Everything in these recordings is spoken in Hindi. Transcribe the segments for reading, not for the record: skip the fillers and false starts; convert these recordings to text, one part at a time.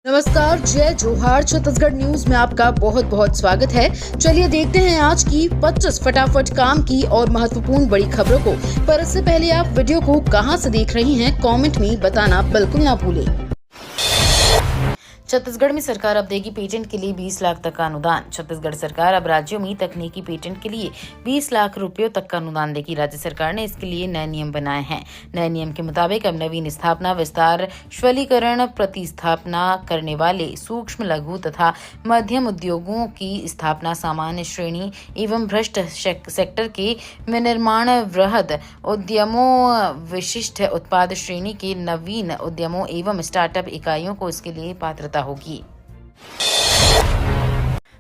नमस्कार, जय जोहार। छत्तीसगढ़ न्यूज में आपका बहुत बहुत स्वागत है। चलिए देखते हैं आज की 25 फटाफट काम की और महत्वपूर्ण बड़ी खबरों को। पर इससे पहले आप वीडियो को कहां से देख रही हैं, कमेंट में बताना बिल्कुल ना भूलें। छत्तीसगढ़ में सरकार अब देगी पेटेंट के लिए 20 लाख तक का अनुदान। छत्तीसगढ़ सरकार अब राज्यों में तकनीकी पेटेंट के लिए 20 लाख रुपयों तक का अनुदान देगी। राज्य सरकार ने इसके लिए नए नियम बनाए हैं। नए नियम के मुताबिक अब नवीन स्थापना, विस्तार, स्वलीकरण, प्रतिस्थापना करने वाले सूक्ष्म, लघु तथा मध्यम उद्योगों की स्थापना, सामान्य श्रेणी एवं भ्रष्ट सेक्टर के विनिर्माण, वृहद उद्यमों, विशिष्ट उत्पाद श्रेणी के नवीन उद्यमों एवं स्टार्टअप इकाइयों को इसके लिए पात्रता होगी।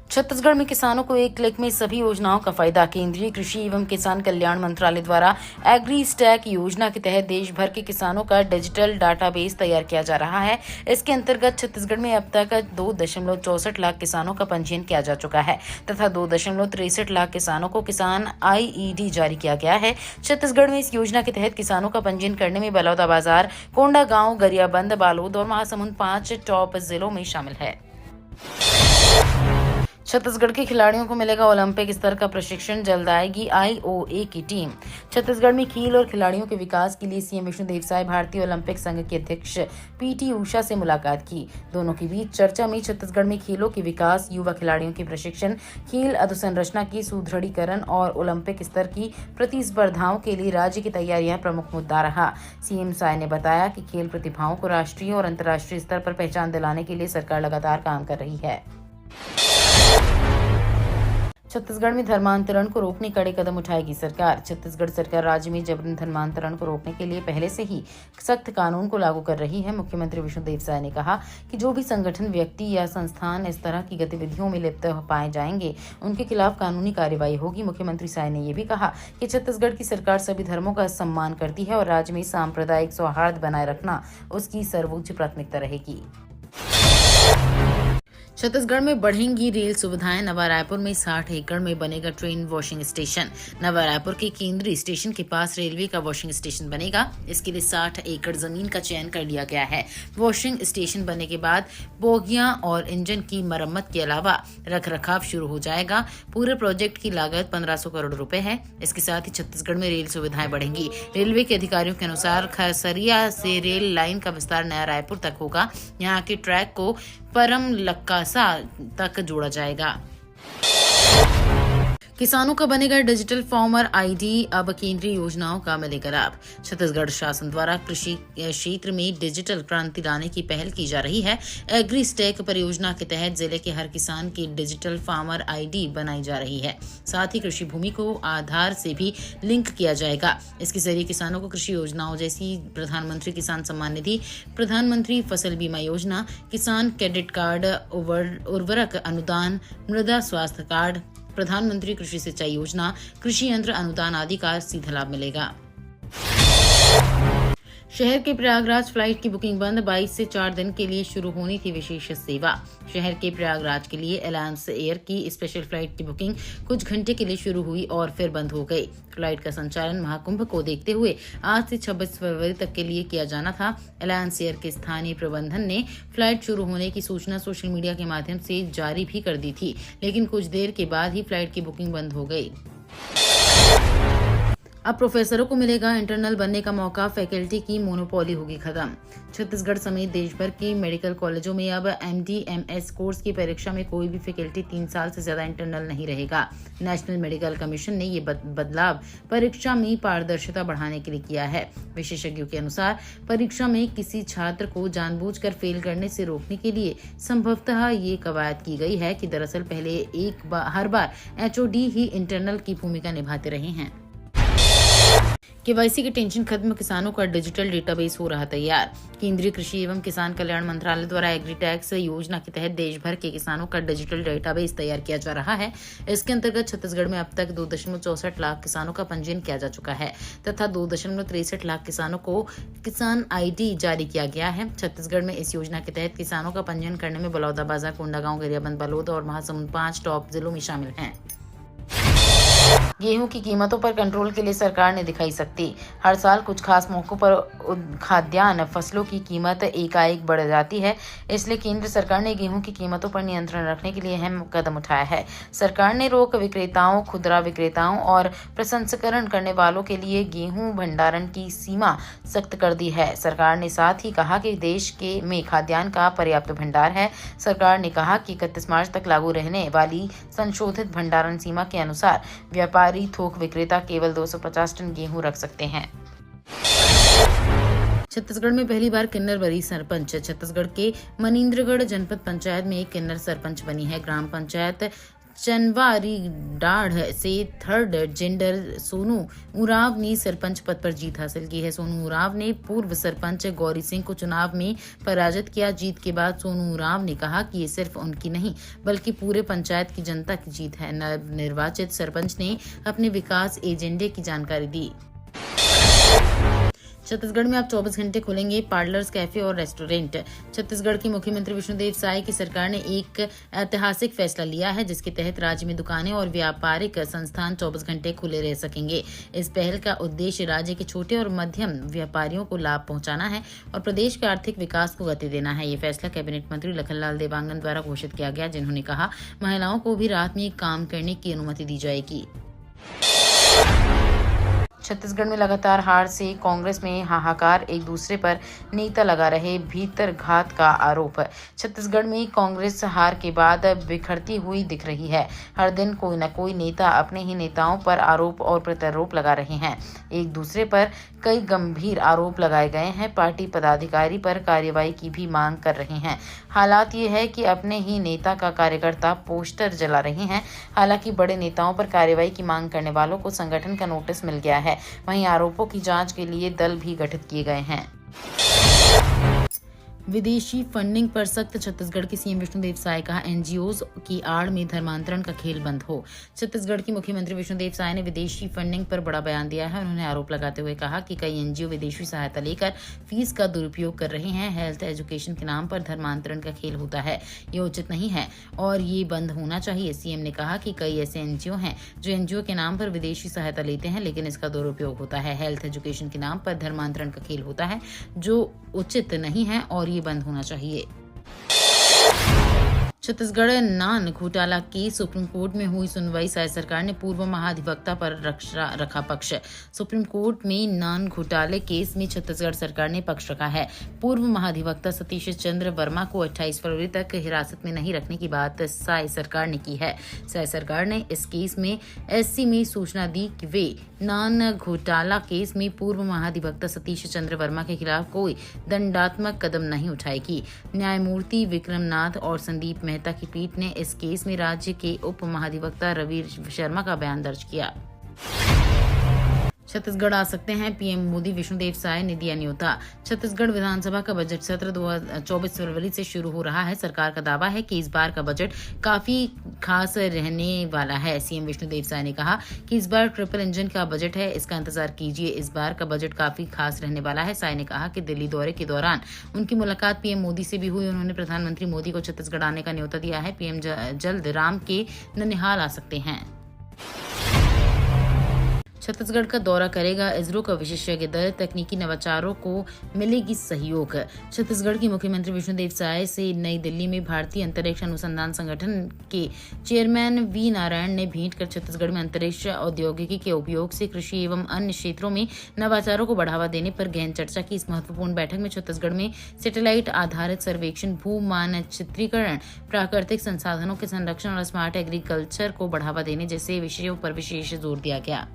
छत्तीसगढ़ में किसानों को एक क्लिक में सभी योजनाओं का फायदा। केंद्रीय कृषि एवं किसान कल्याण मंत्रालय द्वारा एग्री स्टैक योजना के तहत देश भर के किसानों का डिजिटल डाटाबेस तैयार किया जा रहा है। इसके अंतर्गत छत्तीसगढ़ में अब तक 2.64 लाख किसानों का पंजीयन किया जा चुका है तथा 2.63 लाख किसानों को किसान IED जारी किया गया है। छत्तीसगढ़ में इस योजना के तहत किसानों का पंजीयन करने में बलौदाबाजार, कोंडागांव, गरियाबंद, बालोद और महासमुंद 5 टॉप जिलों में शामिल है। छत्तीसगढ़ के खिलाड़ियों को मिलेगा ओलंपिक स्तर का प्रशिक्षण, जल्द आएगी IOA की टीम। छत्तीसगढ़ में खेल और खिलाड़ियों के विकास के लिए सीएम विष्णुदेव साय भारतीय ओलंपिक संघ के अध्यक्ष PT उषा से मुलाकात की। दोनों के बीच चर्चा में छत्तीसगढ़ में खेलों के विकास, युवा खिलाड़ियों के प्रशिक्षण, खेल अधोसंरचना की सुदृढ़ीकरण और ओलंपिक स्तर की प्रतिस्पर्धाओं के लिए राज्य की तैयारियां प्रमुख मुद्दा रहा। सीएम साय ने बताया कि खेल प्रतिभाओं को राष्ट्रीय और अंतर्राष्ट्रीय स्तर पर पहचान दिलाने के लिए सरकार लगातार काम कर रही है। छत्तीसगढ़ में धर्मांतरण को रोकने कड़े कदम उठाएगी सरकार। छत्तीसगढ़ सरकार राज्य में जबरन धर्मांतरण को रोकने के लिए पहले से ही सख्त कानून को लागू कर रही है। मुख्यमंत्री विष्णुदेव साय ने कहा कि जो भी संगठन, व्यक्ति या संस्थान इस तरह की गतिविधियों में लिप्त पाए जाएंगे, उनके खिलाफ कानूनी कार्रवाई होगी। मुख्यमंत्री साय ने यह भी कहा कि छत्तीसगढ़ की सरकार सभी धर्मों का सम्मान करती है और राज्य में सांप्रदायिक सौहार्द बनाए रखना उसकी सर्वोच्च प्राथमिकता रहेगी। छत्तीसगढ़ में बढ़ेंगी रेल सुविधाएं। नवा रायपुर में 60 एकड़ में बनेगा ट्रेन वॉशिंग स्टेशन। नवा रायपुर के केंद्रीय स्टेशन के पास रेलवे का वॉशिंग स्टेशन बनेगा। इसके लिए 60 एकड़ जमीन का चयन कर लिया गया है। वॉशिंग स्टेशन बनने के बाद बोगियां और इंजन की मरम्मत के अलावा रखरखाव शुरू हो जाएगा। पूरे प्रोजेक्ट की लागत 1500 करोड़ रुपए है। इसके साथ ही छत्तीसगढ़ में रेल सुविधाएं बढ़ेंगी। रेलवे के अधिकारियों के अनुसार खरसरिया से रेल लाइन का विस्तार नया रायपुर तक होगा। यहाँ के ट्रैक को परम लक्कासा तक जोड़ा जाएगा। किसानों का बनेगा डिजिटल फार्मर ID, अब केंद्रीय योजनाओं का मिलेगा लाभ। छत्तीसगढ़ शासन द्वारा कृषि क्षेत्र में डिजिटल क्रांति लाने की पहल की जा रही है। एग्री स्टैक परियोजना के तहत जिले के हर किसान की डिजिटल फार्मर ID बनाई जा रही है। साथ ही कृषि भूमि को आधार से भी लिंक किया जाएगा। इसके जरिए किसानों को कृषि योजनाओं जैसी प्रधानमंत्री किसान सम्मान निधि, प्रधानमंत्री फसल बीमा योजना, किसान क्रेडिट कार्ड, उर्वरक अनुदान, मृदा स्वास्थ्य कार्ड, प्रधानमंत्री कृषि सिंचाई योजना, कृषि यंत्र अनुदान आदि का सीधा लाभ मिलेगा। शहर के प्रयागराज फ्लाइट की बुकिंग बंद। 22 से 4 दिन के लिए शुरू होनी थी विशेष सेवा। शहर के प्रयागराज के लिए एलायंस एयर की स्पेशल फ्लाइट की बुकिंग कुछ घंटे के लिए शुरू हुई और फिर बंद हो गई। फ्लाइट का संचालन महाकुंभ को देखते हुए आज से 26 फरवरी तक के लिए किया जाना था। एलायंस एयर के स्थानीय प्रबंधन ने फ्लाइट शुरू होने की सूचना सोशल मीडिया के माध्यम से जारी भी कर दी थी, लेकिन कुछ देर के बाद ही फ्लाइट की बुकिंग बंद हो गई। अब प्रोफेसरों को मिलेगा इंटरनल बनने का मौका। फैकल्टी की मोनोपोली होगी खत्म। छत्तीसगढ़ समेत देश भर के मेडिकल कॉलेजों में अब MD MS कोर्स की परीक्षा में कोई भी फैकल्टी 3 साल से ज्यादा इंटरनल नहीं रहेगा। नेशनल मेडिकल कमीशन ने ये बदलाव परीक्षा में पारदर्शिता बढ़ाने के लिए किया है। विशेषज्ञों के अनुसार परीक्षा में किसी छात्र को जानबूझकर फेल करने से रोकने के लिए संभवतः ये कवायद की गई है कि दरअसल पहले हर बार HOD ही इंटरनल की भूमिका निभाते रहे हैं। KYC की टेंशन खत्म, किसानों का डिजिटल डेटाबेस हो रहा तैयार। केंद्रीय कृषि एवं किसान कल्याण मंत्रालय द्वारा एग्री टैक्स योजना के तहत देश भर के किसानों का डिजिटल डेटाबेस तैयार किया जा रहा है। इसके अंतर्गत छत्तीसगढ़ में अब तक 2.64 लाख किसानों का पंजीयन किया जा चुका है तथा 2.63 लाख किसानों को किसान ID जारी किया गया है। छत्तीसगढ़ में इस योजना के तहत किसानों का पंजीयन करने में बलौदाबाजार, कोंडागांव, गरियाबंद, बालोद और महासमुंद 5 टॉप जिलों में शामिल हैं। गेहूं की कीमतों पर कंट्रोल के लिए सरकार ने दिखाई सख्ती। हर साल कुछ खास मौकों पर खाद्यान्न फसलों की कीमत एकाएक बढ़ जाती है, इसलिए केंद्र सरकार ने गेहूं की कीमतों पर नियंत्रण रखने के लिए अहम कदम उठाया है। सरकार ने रोक विक्रेताओं, खुदरा विक्रेताओं और प्रसंस्करण करने वालों के लिए गेहूं भंडारण की सीमा सख्त कर दी है। सरकार ने साथ ही कहा कि देश में खाद्यान्न का पर्याप्त भंडार है। सरकार ने कहा कि 31 मार्च तक लागू रहने वाली संशोधित भंडारण सीमा के अनुसार व्यापारी थोक विक्रेता केवल 250 टन गेहूं रख सकते हैं। छत्तीसगढ़ में पहली बार किन्नर बनी सरपंच। छत्तीसगढ़ के मनिंद्रगढ़ जनपद पंचायत में एक किन्नर सरपंच बनी है। ग्राम पंचायत चनवारी डाढ़ से थर्ड जेंडर सोनू उरांव ने सरपंच पद पर जीत हासिल की है। सोनू उरांव ने पूर्व सरपंच गौरी सिंह को चुनाव में पराजित किया। जीत के बाद सोनू उरांव ने कहा कि ये सिर्फ उनकी नहीं बल्कि पूरे पंचायत की जनता की जीत है। नवनिर्वाचित सरपंच ने अपने विकास एजेंडे की जानकारी दी। छत्तीसगढ़ में अब 24 घंटे खुलेंगे पार्लर्स, कैफे और रेस्टोरेंट। छत्तीसगढ़ के मुख्यमंत्री विष्णुदेव साय की सरकार ने एक ऐतिहासिक फैसला लिया है, जिसके तहत राज्य में दुकानें और व्यापारिक संस्थान 24 घंटे खुले रह सकेंगे। इस पहल का उद्देश्य राज्य के छोटे और मध्यम व्यापारियों को लाभ पहुंचाना है और प्रदेश के आर्थिक विकास को गति देना है। ये फैसला कैबिनेट मंत्री लखनलाल देवांगन द्वारा घोषित किया गया, जिन्होंने कहा महिलाओं को भी रात में काम करने की अनुमति दी जाएगी। छत्तीसगढ़ में लगातार हार से कांग्रेस में हाहाकार, एक दूसरे पर नेता लगा रहे भीतरघात का आरोप। छत्तीसगढ़ में कांग्रेस हार के बाद बिखरती हुई दिख रही है। हर दिन कोई न कोई नेता अपने ही नेताओं पर आरोप और प्रत्यारोप लगा रहे हैं। एक दूसरे पर कई गंभीर आरोप लगाए गए हैं। पार्टी पदाधिकारी पर कार्रवाई की भी मांग कर रहे हैं। हालात ये है कि अपने ही नेता का कार्यकर्ता पोस्टर जला रहे हैं। हालांकि बड़े नेताओं पर कार्रवाई की मांग करने वालों को संगठन का नोटिस मिल गया है। वहीं आरोपों की जांच के लिए दल भी गठित किए गए हैं। विदेशी फंडिंग पर सख्त। छत्तीसगढ़ के सीएम विष्णुदेव साय कहा एनजीओज की आड़ में धर्मांतरण का खेल बंद हो। छत्तीसगढ़ के मुख्यमंत्री विष्णुदेव साय ने विदेशी फंडिंग पर बड़ा बयान दिया है। उन्होंने आरोप लगाते हुए कहा कि कई एनजीओ विदेशी सहायता लेकर फीस का दुरुपयोग कर रहे हैं। हेल्थ एजुकेशन के नाम पर धर्मांतरण का खेल होता है, ये उचित नहीं है और ये बंद होना चाहिए। सीएम ने कहा कि कई ऐसे एनजीओ हैं जो एनजीओ के नाम पर विदेशी सहायता लेते हैं, लेकिन इसका दुरुपयोग होता है। हेल्थ एजुकेशन के नाम पर धर्मांतरण का खेल होता है, जो उचित नहीं है और ये बंद होना चाहिए। छत्तीसगढ़ नान घोटाला केस सुप्रीम कोर्ट में हुई सुनवाई। साय सरकार ने पूर्व महाधिवक्ता पर रखा पक्ष। सुप्रीम कोर्ट में नान घोटाले केस में छत्तीसगढ़ सरकार ने पक्ष रखा है। पूर्व महाधिवक्ता सतीश चंद्र वर्मा को 28 फरवरी तक हिरासत में नहीं रखने की बात साय सरकार ने की है। साय सरकार ने इस केस में एससी में सूचना दी कि वे नान घोटाला केस में पूर्व महाधिवक्ता सतीश चंद्र वर्मा के खिलाफ कोई दंडात्मक कदम नहीं उठाएगी। न्यायमूर्ति विक्रमनाथ और संदीप मेहता की पीठ ने इस केस में राज्य के उप महाधिवक्ता रवि शर्मा का बयान दर्ज किया। छत्तीसगढ़ आ सकते हैं पीएम मोदी, विष्णुदेव साय ने दिया न्योता। छत्तीसगढ़ विधानसभा का बजट सत्र 24 फरवरी से शुरू हो रहा है। सरकार का दावा है कि इस बार का बजट काफी खास रहने वाला है। सीएम विष्णुदेव साय ने कहा कि इस बार ट्रिपल इंजन का बजट है, इसका इंतजार कीजिए। इस बार का बजट काफी खास रहने वाला है। साय ने कहा कि दिल्ली दौरे के दौरान उनकी मुलाकात पीएम मोदी से भी हुई। उन्होंने प्रधानमंत्री मोदी को छत्तीसगढ़ आने का न्योता दिया है। पीएम जल्द राम के ननिहाल आ सकते हैं। छत्तीसगढ़ का दौरा करेगा इसरो का विशेषज्ञ दल, तकनीकी नवाचारों को मिलेगी सहयोग। छत्तीसगढ़ के मुख्यमंत्री विष्णुदेव साय से नई दिल्ली में भारतीय अंतरिक्ष अनुसंधान संगठन के चेयरमैन वी नारायण ने भेंट कर छत्तीसगढ़ में अंतरिक्ष औद्योगिकी के उपयोग से कृषि एवं अन्य क्षेत्रों में नवाचारों को बढ़ावा देने पर गहन चर्चा की। इस महत्वपूर्ण बैठक में छत्तीसगढ़ में सैटेलाइट आधारित सर्वेक्षण, भू मानचित्रीकरण, प्राकृतिक संसाधनों के संरक्षण और स्मार्ट एग्रीकल्चर को बढ़ावा देने जैसे विषयों पर विशेष जोर दिया गया।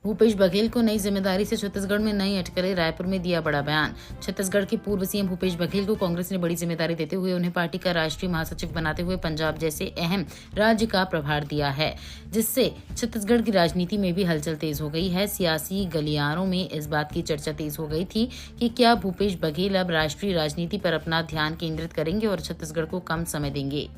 भूपेश बघेल को नई जिम्मेदारी से छत्तीसगढ़ में नई अटकलें, रायपुर में दिया बड़ा बयान। छत्तीसगढ़ के पूर्व सीएम भूपेश बघेल को कांग्रेस ने बड़ी जिम्मेदारी देते हुए उन्हें पार्टी का राष्ट्रीय महासचिव बनाते हुए पंजाब जैसे अहम राज्य का प्रभार दिया है, जिससे छत्तीसगढ़ की राजनीति में भी हलचल तेज हो गई है। सियासी गलियारों में इस बात की चर्चा तेज हो गई थी कि क्या भूपेश बघेल अब राष्ट्रीय राजनीति पर अपना ध्यान केंद्रित करेंगे और छत्तीसगढ़ को कम समय देंगे।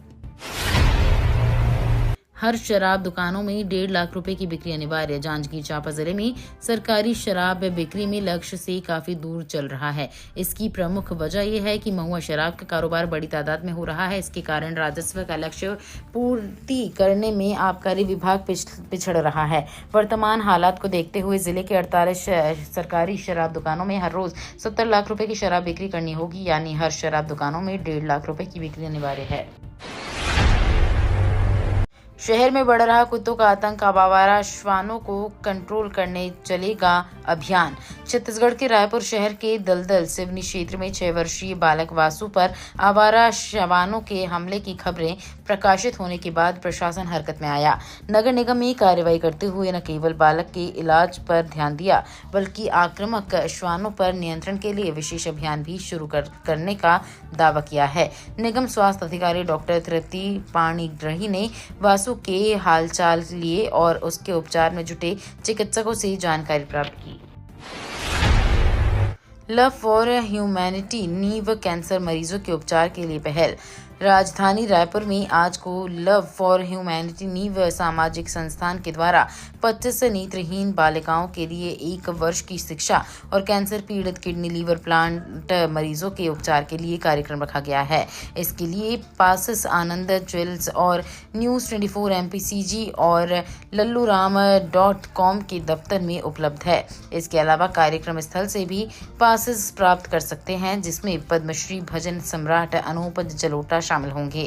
हर शराब दुकानों में 1.5 लाख रुपए की बिक्री अनिवार्य। जांजगीर चांपा जिले में सरकारी शराब बिक्री में लक्ष्य से काफी दूर चल रहा है। इसकी प्रमुख वजह यह है कि महुआ शराब का कारोबार बड़ी तादाद में हो रहा है। इसके कारण राजस्व का लक्ष्य पूर्ति करने में आबकारी विभाग पिछड़ रहा है। वर्तमान हालात को देखते हुए जिले के 48 सरकारी शराब दुकानों में हर रोज 70 लाख रुपए की शराब बिक्री करनी होगी, यानी हर शराब दुकानों में 1.5 लाख रुपए की बिक्री अनिवार्य है। शहर में बढ़ रहा कुत्तों का आतंक, अब आवारा श्वानों को कंट्रोल करने चलेगा अभियान। छत्तीसगढ़ के रायपुर शहर के दलदल सिवनी क्षेत्र में 6 वर्षीय बालक वासु पर आवारा श्वानों के हमले की खबरें प्रकाशित होने के बाद प्रशासन हरकत में आया। नगर निगम में कार्रवाई करते हुए न केवल बालक के इलाज पर ध्यान दिया, बल्कि आक्रामक श्वानों पर नियंत्रण के लिए विशेष अभियान भी शुरू करने का दावा किया है। निगम स्वास्थ्य अधिकारी डॉक्टर तृप्ति पाणिग्राही ने वासु के हालचाल लिए और उसके उपचार में जुटे चिकित्सकों से जानकारी प्राप्त की। लव फॉर ह्यूमैनिटी नीव कैंसर मरीजों के उपचार के लिए पहल। राजधानी रायपुर में आज को लव फॉर ह्यूमैनिटी नीव सामाजिक संस्थान के द्वारा 25 नेत्रहीन बालिकाओं के लिए 1 वर्ष की शिक्षा और कैंसर पीड़ित किडनी लीवर प्लांट मरीजों के उपचार के लिए कार्यक्रम रखा गया है। इसके लिए पासिस आनंद ज्वेल्स और न्यूज 24 MPCG और lalluraam.com के दफ्तर में उपलब्ध है। इसके अलावा कार्यक्रम स्थल से भी पासिस प्राप्त कर सकते हैं, जिसमें पद्मश्री भजन सम्राट अनूप जलोटा शामिल होंगे।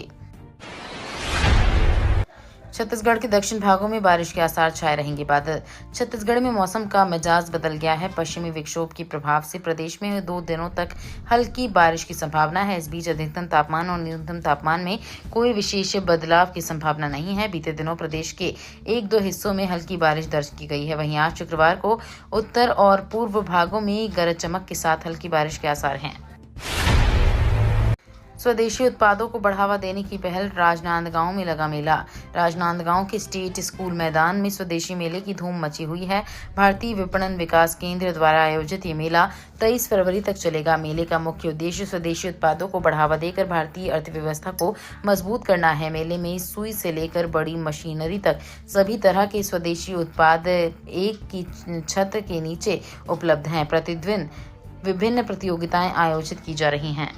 छत्तीसगढ़ के दक्षिण भागों में बारिश के आसार छाए रहेंगे बादल। छत्तीसगढ़ में मौसम का मिजाज बदल गया है। पश्चिमी विक्षोभ के प्रभाव से प्रदेश में 2 दिनों तक हल्की बारिश की संभावना है। इस बीच अधिकतम तापमान और न्यूनतम तापमान में कोई विशेष बदलाव की संभावना नहीं है। बीते दिनों प्रदेश के 1-2 हिस्सों में हल्की बारिश दर्ज की गई है। वहीं आज शुक्रवार को उत्तर और पूर्व भागों में गरज चमक के साथ हल्की बारिश के आसार हैं। स्वदेशी उत्पादों को बढ़ावा देने की पहल। राजनांदगांव में लगा मेला। राजनांदगांव के स्टेट स्कूल मैदान में स्वदेशी मेले की धूम मची हुई है। भारतीय विपणन विकास केंद्र द्वारा आयोजित ये मेला 23 फरवरी तक चलेगा। मेले का मुख्य उद्देश्य स्वदेशी उत्पादों को बढ़ावा देकर भारतीय अर्थव्यवस्था को मजबूत करना है। मेले में सुई से लेकर बड़ी मशीनरी तक सभी तरह के स्वदेशी उत्पाद एक की छत के नीचे उपलब्ध हैं। प्रतिदिन विभिन्न प्रतियोगिताएं आयोजित की जा रही हैं।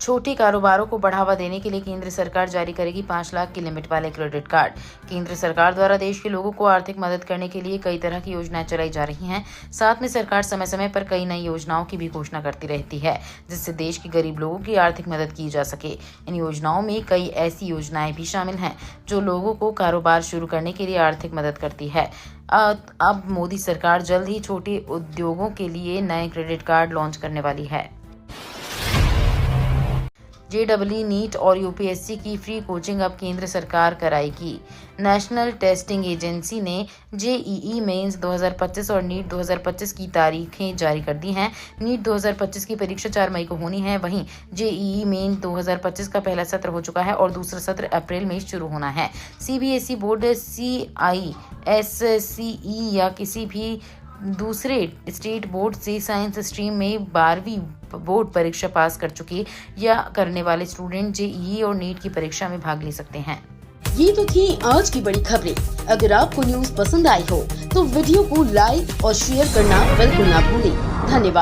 छोटे कारोबारों को बढ़ावा देने के लिए केंद्र सरकार जारी करेगी 5 लाख की लिमिट वाले क्रेडिट कार्ड। केंद्र सरकार द्वारा देश के लोगों को आर्थिक मदद करने के लिए कई तरह की योजनाएं चलाई जा रही हैं। साथ में सरकार समय समय पर कई नई योजनाओं की भी घोषणा करती रहती है, जिससे देश के गरीब लोगों की आर्थिक मदद की जा सके। इन योजनाओं में कई ऐसी योजनाएं भी शामिल हैं जो लोगों को कारोबार शुरू करने के लिए आर्थिक मदद करती है। अब मोदी सरकार जल्द ही छोटे उद्योगों के लिए नए क्रेडिट कार्ड लॉन्च करने वाली है। JEE नीट और UPSC की फ्री कोचिंग अब केंद्र सरकार कराएगी। नेशनल टेस्टिंग एजेंसी ने JEE मेंस 2025 और नीट 2025 की तारीखें जारी कर दी हैं। नीट 2025 की परीक्षा 4 मई को होनी है। वहीं JEE मेन 2025 का पहला सत्र हो चुका है और दूसरा सत्र अप्रैल में शुरू होना है। CBSE बोर्ड CISCE या किसी भी दूसरे स्टेट बोर्ड से साइंस स्ट्रीम में 12वीं बोर्ड परीक्षा पास कर चुके या करने वाले स्टूडेंट JEE और नीट की परीक्षा में भाग ले सकते हैं। ये तो थी आज की बड़ी खबरें। अगर आपको न्यूज पसंद आई हो तो वीडियो को लाइक और शेयर करना बिल्कुल ना भूलें। धन्यवाद।